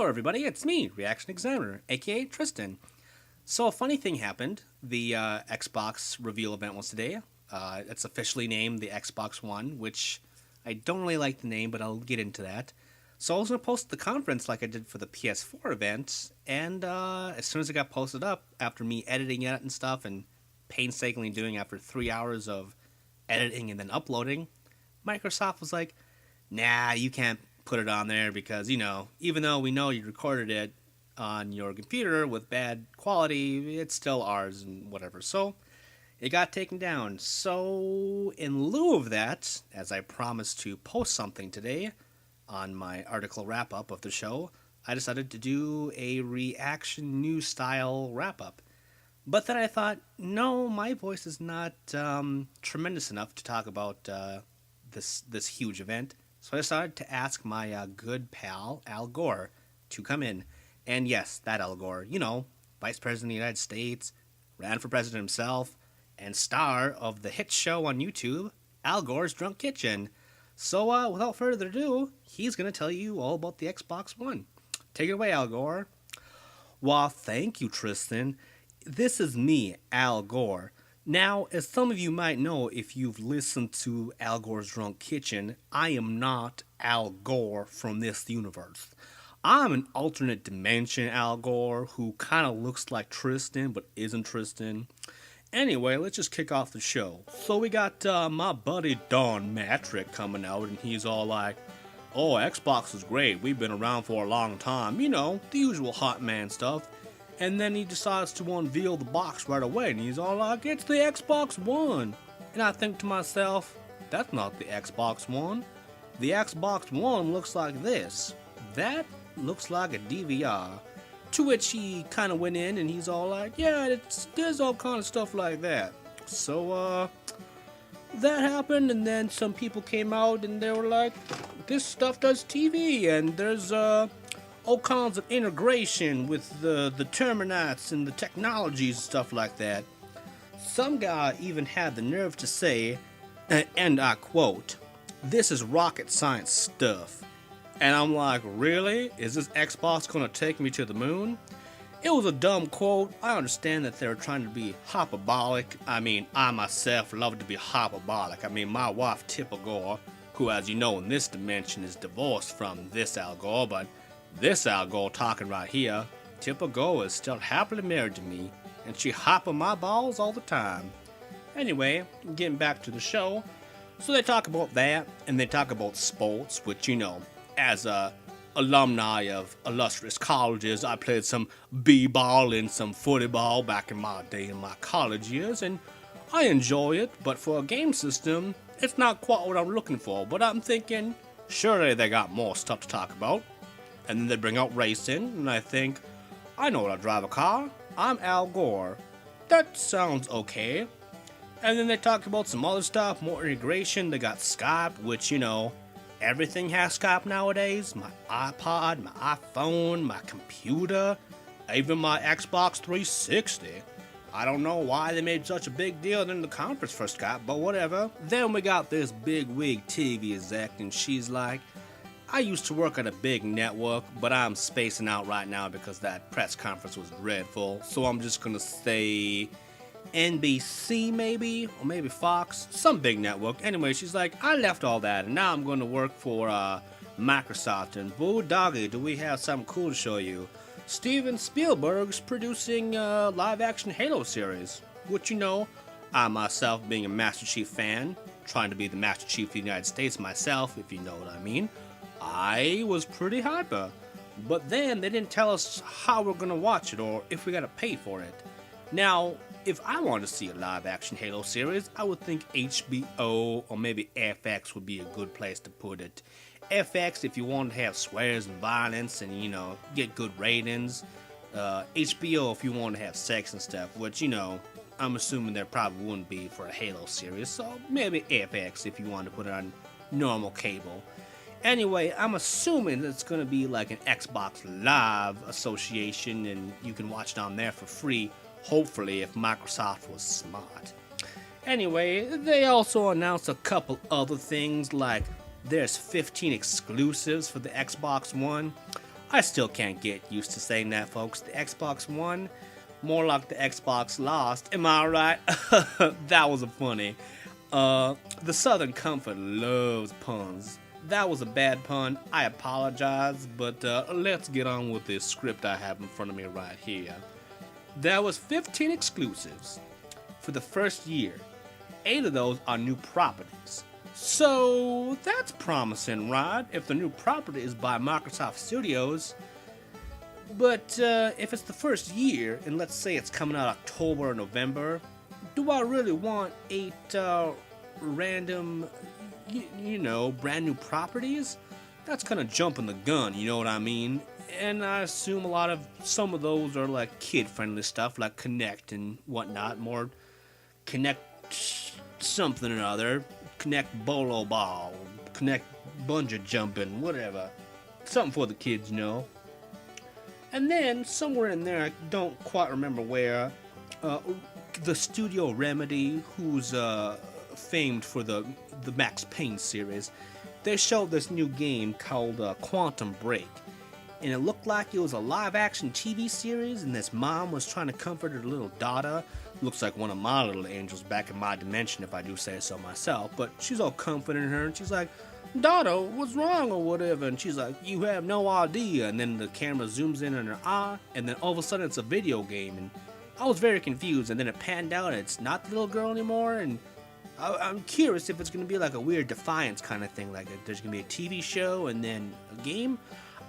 Hello, everybody. It's me, ReActionExaminer, aka Tristan. So, a funny thing happened. The Xbox reveal event was today. It's officially named the Xbox One, which I don't really like the name, but I'll get into that. So, I was going to post the conference like I did for the PS4 event, and as soon as it got posted up, after me editing it and stuff, and painstakingly doing after 3 hours of editing and then uploading, Microsoft was like, nah, you can't put it on there because, even though we know you recorded it on your computer with bad quality, it's still ours and whatever. So it got taken down. So in lieu of that, as I promised to post something today on my article wrap up of the show, I decided to do a reaction news style wrap up. But then I thought, no, my voice is not tremendous enough to talk about this huge event. So I decided to ask my good pal, Al Gore, to come in. And yes, that Al Gore, Vice President of the United States, ran for president himself, and star of the hit show on YouTube, Al Gore's Drunk Kitchen. So without further ado, he's going to tell you all about the Xbox One. Take it away, Al Gore. Well, thank you, Tristan. This is me, Al Gore. Now, as some of you might know if you've listened to Al Gore's Drunk Kitchen, I am not Al Gore from this universe. I'm an alternate dimension Al Gore who kind of looks like Tristan but isn't Tristan. Anyway, let's just kick off the show. So we got my buddy Don Matrick coming out and he's all like, oh, Xbox is great, we've been around for a long time, the usual hot man stuff. And then he decides to unveil the box right away, and he's all like, it's the Xbox One. And I think to myself, that's not the Xbox One. The Xbox One looks like this. That looks like a DVR. To which he kind of went in, and he's all like, yeah, there's all kind of stuff like that. So, that happened, and then some people came out, and they were like, this stuff does TV, and there's, all kinds of integration with the terminites and the technologies and stuff like that. Some guy even had the nerve to say, and I quote, this is rocket science stuff. And I'm like, really? Is this Xbox gonna take me to the moon? It was a dumb quote. I understand that they were trying to be hyperbolic. I myself love to be hyperbolic. My wife, Tippa Gore, who as you know in this dimension is divorced from this Al Gore, but this Al Gore talking right here, Tippa Gore is still happily married to me, and she hopping my balls all the time. Anyway, getting back to the show, so they talk about that, and they talk about sports, which, as a alumni of illustrious colleges, I played some b-ball and some footy ball back in my day in my college years, and I enjoy it, but for a game system, it's not quite what I'm looking for, but I'm thinking, surely they got more stuff to talk about. And then they bring out racing, and I think, I know how to drive a car. I'm Al Gore. That sounds okay. And then they talk about some other stuff, more integration. They got Skype, which, everything has Skype nowadays. My iPod, my iPhone, my computer, even my Xbox 360. I don't know why they made such a big deal in the conference for Skype, but whatever. Then we got this big wig TV exec, and she's like, I used to work at a big network, but I'm spacing out right now because that press conference was dreadful. So I'm just gonna say NBC maybe, or maybe Fox, some big network. Anyway, she's like, I left all that and now I'm gonna work for Microsoft, and boo doggy, do we have something cool to show you. Steven Spielberg's producing a live action Halo series, which I myself being a Master Chief fan, trying to be the Master Chief of the United States myself, if you know what I mean. I was pretty hyper, but then they didn't tell us how we're gonna watch it or if we gotta pay for it. Now, if I wanted to see a live-action Halo series, I would think HBO or maybe FX would be a good place to put it. FX if you want to have swears and violence and, get good ratings. HBO if you want to have sex and stuff, which, I'm assuming there probably wouldn't be for a Halo series, so maybe FX if you want to put it on normal cable. Anyway, I'm assuming it's going to be like an Xbox Live association and you can watch it on there for free, hopefully if Microsoft was smart. Anyway, they also announced a couple other things like there's 15 exclusives for the Xbox One. I still can't get used to saying that, folks. The Xbox One, more like the Xbox Lost. Am I right? That was a funny. The Southern Comfort loves puns. That was a bad pun. I apologize, but let's get on with this script I have in front of me right here. There was 15 exclusives for the first year. 8 of those are new properties. So that's promising, right? If the new property is by Microsoft Studios. But if it's the first year, and let's say it's coming out October or November, do I really want 8 random, brand new properties? That's kind of jumping the gun, you know what I mean? And I assume some of those are like kid-friendly stuff, like Connect and whatnot, more Connect something or other, Connect Bolo Ball, Connect Bungee Jumping, whatever. Something for the kids, And then, somewhere in there, I don't quite remember where, the Studio Remedy, who's famed for the Max Payne series, they showed this new game called Quantum Break. And it looked like it was a live-action TV series, and this mom was trying to comfort her little daughter. Looks like one of my little angels back in my dimension, if I do say so myself. But she's all comforting her, and she's like, "Daughter, what's wrong or whatever?" And she's like, "You have no idea." And then the camera zooms in on her eye, and then all of a sudden it's a video game. And I was very confused, and then it panned out, and it's not the little girl anymore. And I'm curious if it's going to be like a weird Defiance kind of thing, like there's going to be a TV show and then a game.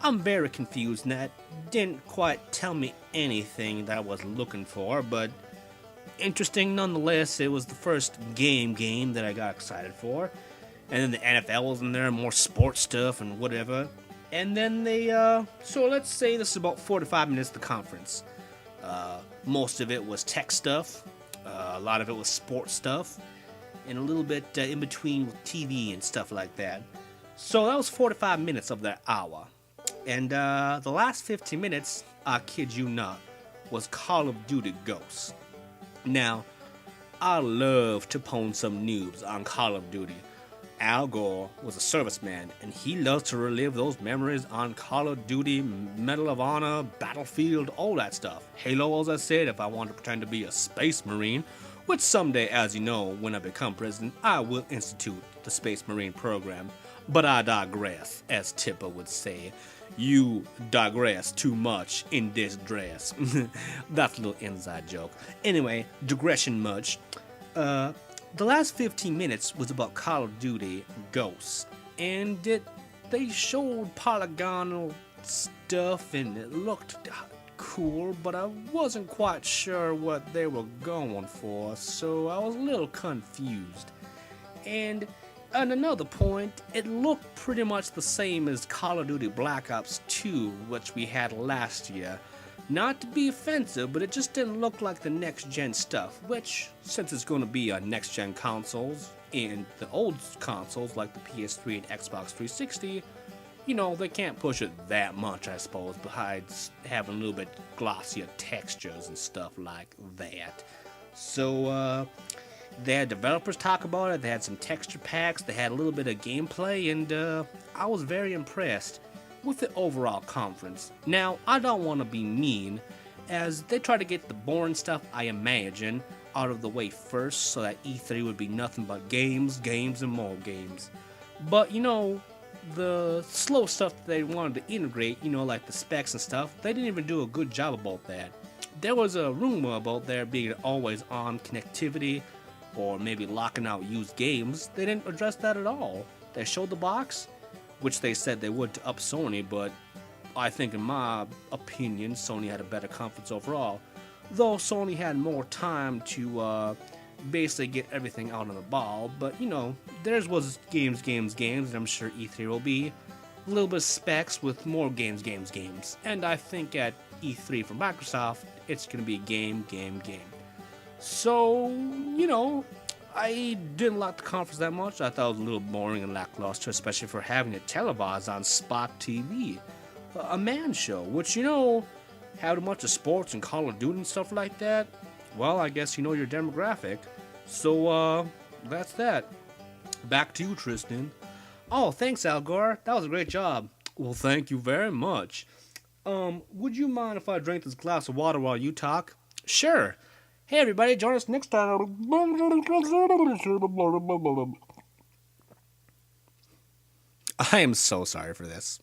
I'm very confused, and that didn't quite tell me anything that I was looking for, but interesting nonetheless. It was the first game that I got excited for. And then the NFL was in there, more sports stuff and whatever. And then so let's say this is about 45 minutes of the conference. Most of it was tech stuff, a lot of it was sports stuff, and a little bit in between with TV and stuff like that. So that was 45 minutes of that hour. And the last 15 minutes, I kid you not, was Call of Duty Ghosts. Now, I love to pwn some noobs on Call of Duty. Al Gore was a serviceman, and he loves to relive those memories on Call of Duty, Medal of Honor, Battlefield, all that stuff. Halo, as I said, if I want to pretend to be a space marine, which someday, as you know, when I become president, I will institute the Space Marine program. But I digress, as Tipper would say. You digress too much in this dress. That's a little inside joke. Anyway, digression much. The last 15 minutes was about Call of Duty Ghosts. And they showed polygonal stuff and it looked cool, but I wasn't quite sure what they were going for, so I was a little confused. And on another point, it looked pretty much the same as Call of Duty Black Ops 2, which we had last year. Not to be offensive, but it just didn't look like the next-gen stuff, which, since it's going to be on next-gen consoles and the old consoles like the PS3 and Xbox 360, they can't push it that much, I suppose, besides having a little bit glossier textures and stuff like that. So, they had developers talk about it, they had some texture packs, they had a little bit of gameplay, and I was very impressed with the overall conference. Now, I don't want to be mean, as they try to get the boring stuff, I imagine, out of the way first, so that E3 would be nothing but games, and more games. But, the slow stuff that they wanted to integrate, like the specs and stuff, they didn't even do a good job about that. There was a rumor about there being always on connectivity, or maybe locking out used games. They didn't address that at all. They showed the box, which they said they would to up Sony, but I think in my opinion, Sony had a better conference overall. Though Sony had more time to basically get everything out on the ball, but theirs was games, and I'm sure E3 will be a little bit of specs with more games. And I think at E3 from Microsoft, it's going to be game. So, I didn't like the conference that much. I thought it was a little boring and lackluster, especially for having it televised on Spot TV, a man show, which, had a bunch of sports and Call of Duty and stuff like that. Well, I guess you know your demographic. So, that's that. Back to you, Tristan. Oh, thanks, Al Gore. That was a great job. Well, thank you very much. Would you mind if I drank this glass of water while you talk? Sure. Hey, everybody, join us next time. I am so sorry for this.